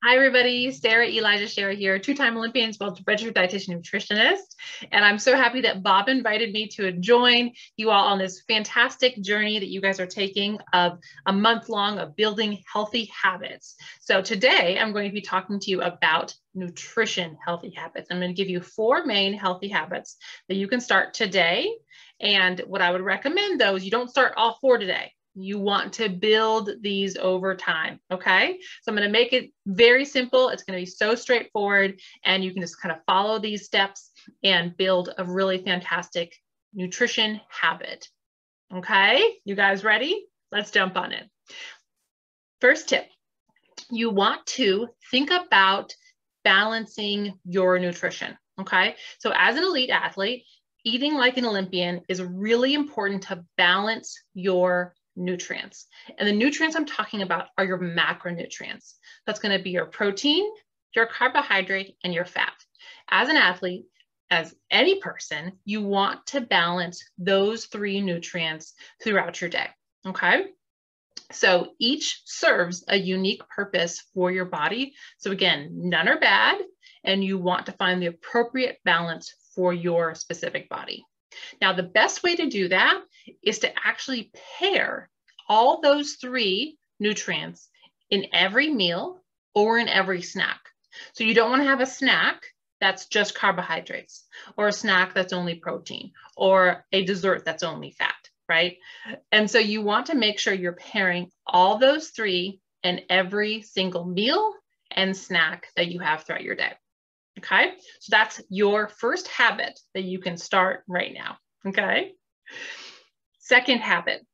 Hi, everybody. Scherer here, two-time Olympian, as well as registered dietitian nutritionist. And I'm so happy that Bob invited me to join you all on this fantastic journey that you guys are taking of a month long of building healthy habits. So today I'm going to be talking to you about nutrition healthy habits. I'm going to give you 4 main healthy habits that you can start today. And what I would recommend, though, is you don't start all 4 today. You want to build these over time, okay? So I'm going to make it very simple. It's going to be so straightforward, and you can just kind of follow these steps and build a really fantastic nutrition habit, okay? You guys ready? Let's jump on it. First tip, you want to think about balancing your nutrition, okay? So as an elite athlete, eating like an Olympian is really important to balance your nutrients. And the nutrients I'm talking about are your macronutrients. That's going to be your protein, your carbohydrate, and your fat. As an athlete, as any person, you want to balance those 3 nutrients throughout your day, okay? So each serves a unique purpose for your body. So again, none are bad, and you want to find the appropriate balance for your specific body. Now, the best way to do that is to actually pair all those 3 nutrients in every meal or in every snack. So you don't want to have a snack that's just carbohydrates, or a snack that's only protein, or a dessert that's only fat, right? And so you want to make sure you're pairing all those 3 in every single meal and snack that you have throughout your day. Okay, so that's your first habit that you can start right now. Okay, second habit,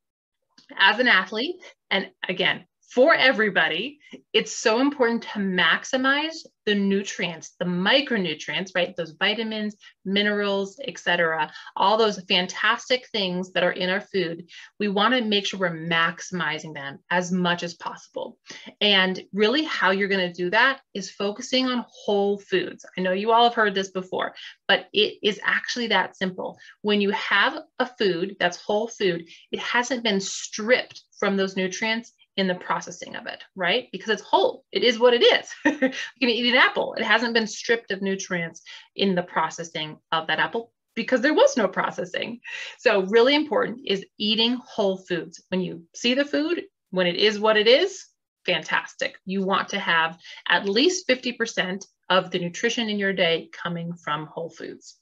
as an athlete, and again, for everybody, it's so important to maximize the nutrients, the micronutrients, right? Those vitamins, minerals, etc. All those fantastic things that are in our food. We want to make sure we're maximizing them as much as possible. And really how you're going to do that is focusing on whole foods. I know you all have heard this before, but it is actually that simple. When you have a food that's whole food, it hasn't been stripped from those nutrients in the processing of it, right? Because it's whole. It is what it is. You can eat an apple. It hasn't been stripped of nutrients in the processing of that apple because there was no processing. So really important is eating whole foods. When you see the food, when it is what it is, fantastic. You want to have at least 50% of the nutrition in your day coming from whole foods.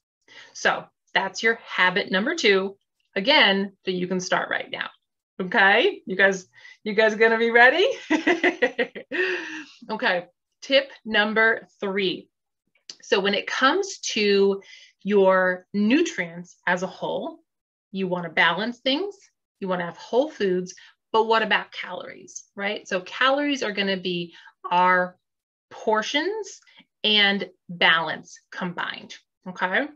So that's your habit number 2, again, that you can start right now. Okay, you guys gonna be ready? Okay, tip number 3. So when it comes to your nutrients as a whole, you want to balance things, you want to have whole foods, but what about calories, right? So calories are going to be our portions and balance combined. Okay,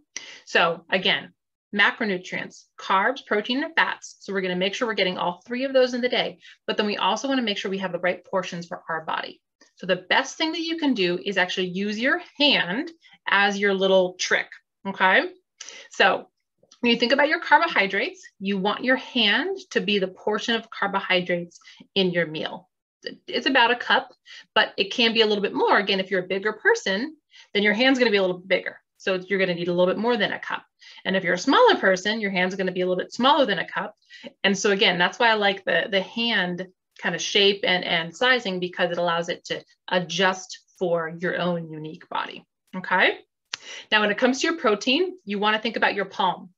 so again, macronutrients, carbs, protein, and fats. So we're going to make sure we're getting all 3 of those in the day, but then we also want to make sure we have the right portions for our body. So the best thing that you can do is actually use your hand as your little trick, okay? So when you think about your carbohydrates, you want your hand to be the portion of carbohydrates in your meal. It's about a cup, but it can be a little bit more. Again, if you're a bigger person, then your hand's going to be a little bit bigger. So you're going to need a little bit more than a cup. And if you're a smaller person, your hand's going to be a little bit smaller than a cup. And so again, that's why I like the hand kind of shape and sizing, because it allows it to adjust for your own unique body. Okay. Now, when it comes to your protein, you want to think about your palm.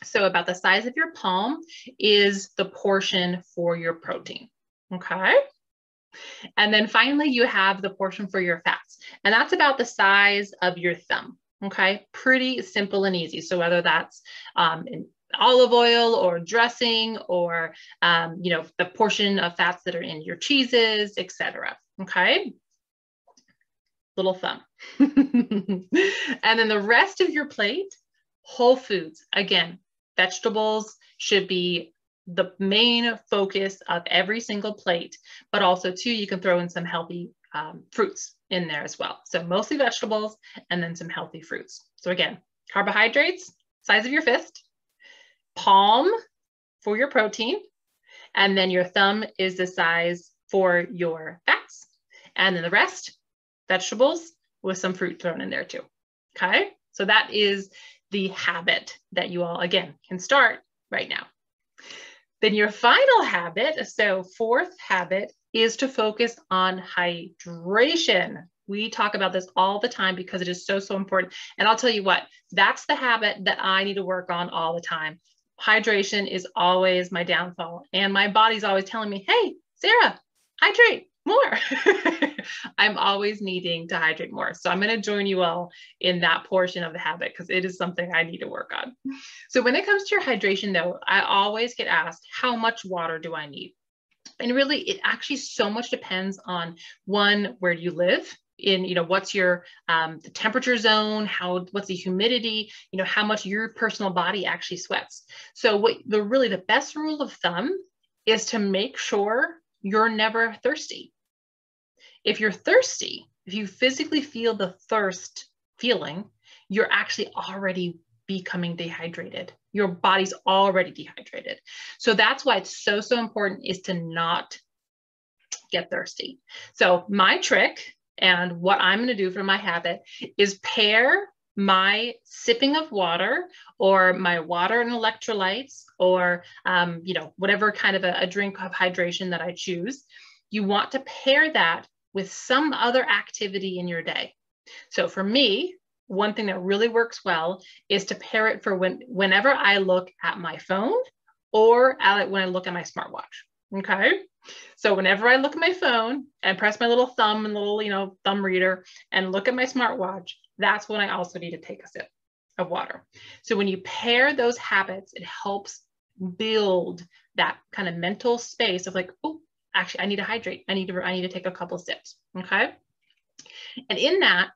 So about the size of your palm is the portion for your protein. Okay. And then finally, you have the portion for your fats. And that's about the size of your thumb. Okay, pretty simple and easy. So whether that's in olive oil or dressing, or the portion of fats that are in your cheeses, etc. Okay, little thumb. And then the rest of your plate, whole foods. Again, vegetables should be the main focus of every single plate, but also too, you can throw in some healthy fruits in there as well. So mostly vegetables and then some healthy fruits. So again, carbohydrates, size of your fist, palm for your protein, and then your thumb is the size for your fats. And then the rest, vegetables with some fruit thrown in there too. Okay, so that is the habit that you all, again, can start right now. Then your final habit, so fourth habit, is to focus on hydration. We talk about this all the time because it is so, so important. And I'll tell you what, that's the habit that I need to work on all the time. Hydration is always my downfall. And my body's always telling me, hey, Sarah, hydrate more. I'm always needing to hydrate more. So I'm going to join you all in that portion of the habit because it is something I need to work on. So when it comes to your hydration though, I always get asked, how much water do I need? And really, it actually so much depends on one, where you live in, what's your the temperature zone, what's the humidity, how much your personal body actually sweats. So really the best rule of thumb is to make sure you're never thirsty. If you're thirsty, if you physically feel the thirst feeling, you're actually already becoming dehydrated. Your body's already dehydrated. So that's why it's so, so important is to not get thirsty. So my trick and what I'm going to do for my habit is pair my sipping of water or my water and electrolytes or, whatever kind of a drink of hydration that I choose. You want to pair that with some other activity in your day. So for me, one thing that really works well is to pair it for whenever I look at my phone or when I look at my smartwatch. Okay. So whenever I look at my phone and press my little thumb and little, thumb reader and look at my smartwatch, that's when I also need to take a sip of water. So when you pair those habits, it helps build that kind of mental space of like, oh, actually, I need to hydrate. I need to take a couple sips. Okay. And in that,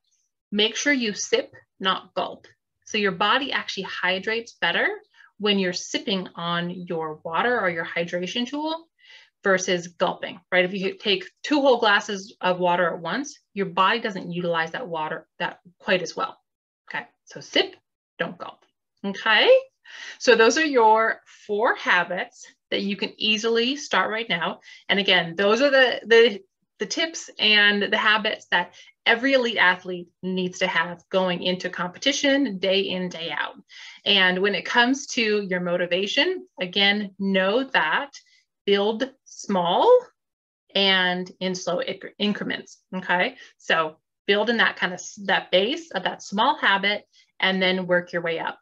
make sure you sip, not gulp. So your body actually hydrates better when you're sipping on your water or your hydration tool versus gulping, right? If you take 2 whole glasses of water at once, your body doesn't utilize that water quite as well. Okay, so sip, don't gulp. Okay, so those are your 4 habits that you can easily start right now. And again, those are the tips and the habits that every elite athlete needs to have going into competition day in, day out. And when it comes to your motivation, again, know that build small and in slow increments. Okay. So build in that that base of that small habit and then work your way up.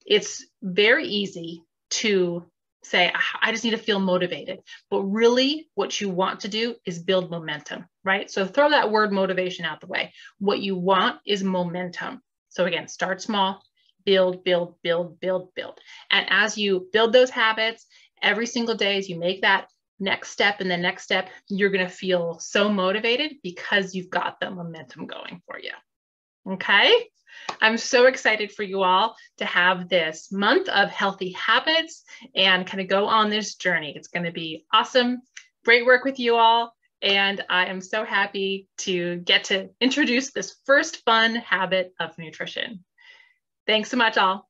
It's very easy to say, I just need to feel motivated. But really what you want to do is build momentum, right? So throw that word motivation out the way. What you want is momentum. So again, start small, build, build, build, build, build. And as you build those habits every single day, as you make that next step and the next step, you're going to feel so motivated because you've got the momentum going for you. Okay. I'm so excited for you all to have this month of healthy habits and kind of go on this journey. It's going to be awesome. Great work with you all. And I am so happy to get to introduce this first fun habit of nutrition. Thanks so much, all.